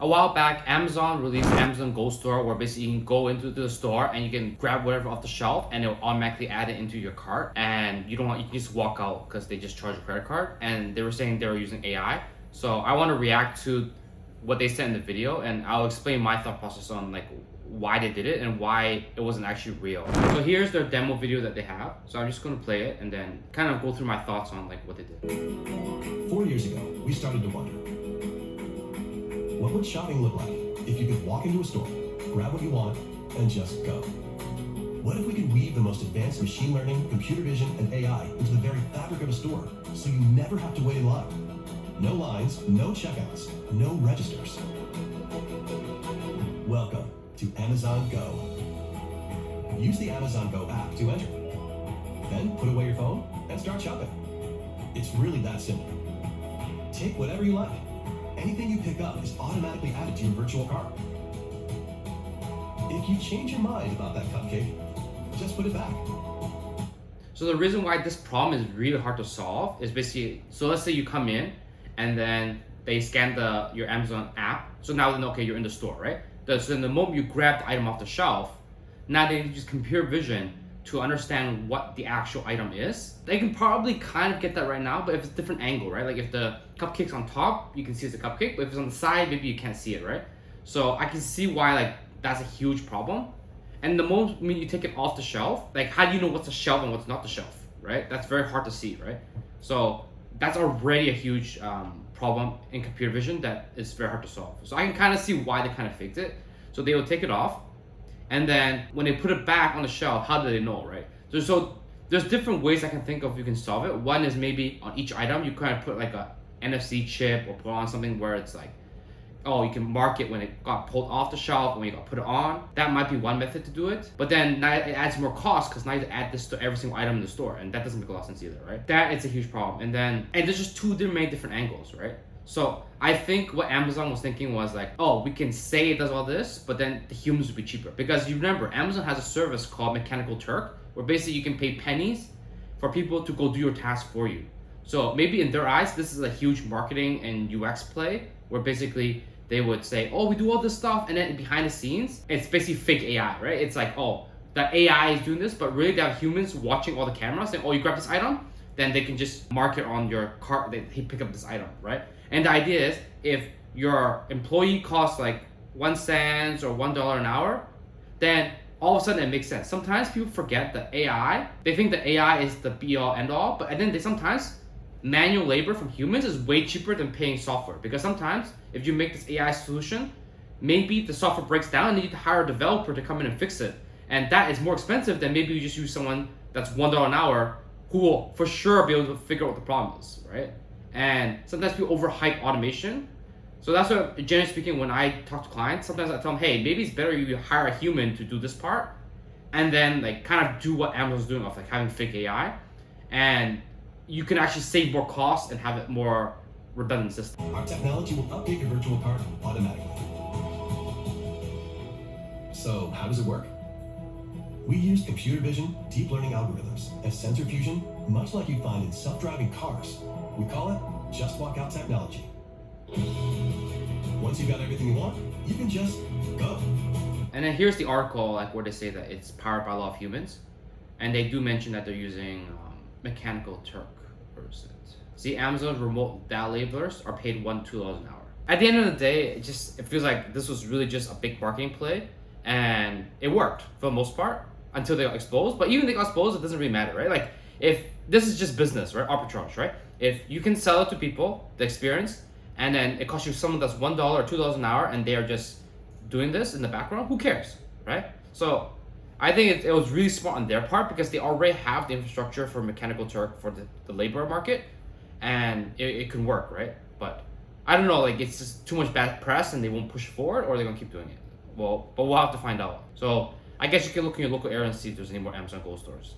A while back, Amazon released Amazon Go Store, where basically you can go into the store and you can grab whatever off the shelf and it'll automatically add it into your cart. And you can just walk out because they just charge a credit card. And they were saying they were using AI. So I want to react to what they said in the video, and I'll explain my thought process on like why they did it and why it wasn't actually real. So here's their demo video that they have. So I'm just going to play it and then kind of go through my thoughts on like what they did. 4 years ago, we started to wonder, what would shopping look like if you could walk into a store, grab what you want, and just go? What if we could weave the most advanced machine learning, computer vision, and AI into the very fabric of a store, so you never have to wait in line? No lines, no checkouts, no registers. Welcome to Amazon Go. Use the Amazon Go app to enter. Then put away your phone and start shopping. It's really that simple. Take whatever you like. Anything you pick up is automatically added to your virtual cart. If you change your mind about that cupcake, just put it back. So the reason why this problem is really hard to solve is basically, so let's say you come in and then they scan your Amazon app. So now they know, okay, you're in the store, right? So in the moment you grab the item off the shelf, now they use computer vision to understand what the actual item is. They can probably kind of get that right now, but if it's a different angle, right? Like if the cupcake's on top, you can see it's a cupcake, but if it's on the side, maybe you can't see it, right? So I can see why like that's a huge problem. And the moment you take it off the shelf, like how do you know what's a shelf and what's not the shelf, right? That's very hard to see, right? So that's already a huge problem in computer vision that is very hard to solve. So I can kind of see why they kind of faked it. So they will take it off, and then when they put it back on the shelf, how do they know, right? So there's different ways I can think of you can solve it. One is maybe on each item, you kind of put like a NFC chip or put on something where it's like, oh, you can mark it when it got pulled off the shelf and when you got put it on. That might be one method to do it. But then now it adds more cost because now you have to add this to every single item in the store, and that doesn't make a lot of sense either, right? That is a huge problem. And there's just two different angles, right? So I think what Amazon was thinking was like, oh, we can say it does all this, but then the humans would be cheaper. Because you remember, Amazon has a service called Mechanical Turk, where basically you can pay pennies for people to go do your task for you. So maybe in their eyes, this is a huge marketing and UX play, where basically they would say, oh, we do all this stuff, and then behind the scenes, it's basically fake AI, right? It's like, oh, the AI is doing this, but really they have humans watching all the cameras saying, oh, you grab this item, then they can just mark it on your cart that he pick up this item, right? And the idea is, if your employee costs like 1 cent or $1 an hour, then all of a sudden it makes sense. Sometimes people forget that AI, they think that AI is the be all end all, but then sometimes manual labor from humans is way cheaper than paying software. Because sometimes if you make this AI solution, maybe the software breaks down and you need to hire a developer to come in and fix it. And that is more expensive than maybe you just use someone that's $1 an hour who will for sure be able to figure out what the problem is, right? And sometimes people overhype automation. So that's what, generally speaking, when I talk to clients, sometimes I tell them, hey, maybe it's better you hire a human to do this part and then like kind of do what Amazon's doing of like having fake AI. And you can actually save more costs and have it more redundant system. Our technology will update your virtual cart automatically. So how does it work? We use computer vision, deep learning algorithms, and sensor fusion, much like you find in self-driving cars. We call it Just Walk Out technology. Once you've got everything you want, you can just go. And then here's the article like where they say that it's powered by a lot of humans, and they do mention that they're using Mechanical Turk. See, Amazon's remote data labelers are paid $1-2 an hour. At the end of the day, it feels like this was really just a big marketing play, and it worked for the most part until they got exposed. But even if they got exposed, it doesn't really matter, right? Like if this is just business, right? Arbitrage, right? If you can sell it to people, the experience, and then it costs you someone that's $1 or $2 an hour, and they are just doing this in the background, who cares, right? So I think it was really smart on their part because they already have the infrastructure for Mechanical Turk for the labor market, and it can work, right? But I don't know, like it's just too much bad press and they won't push forward, or they're gonna keep doing it. Well, but we'll have to find out. So I guess you can look in your local area and see if there's any more Amazon Go stores.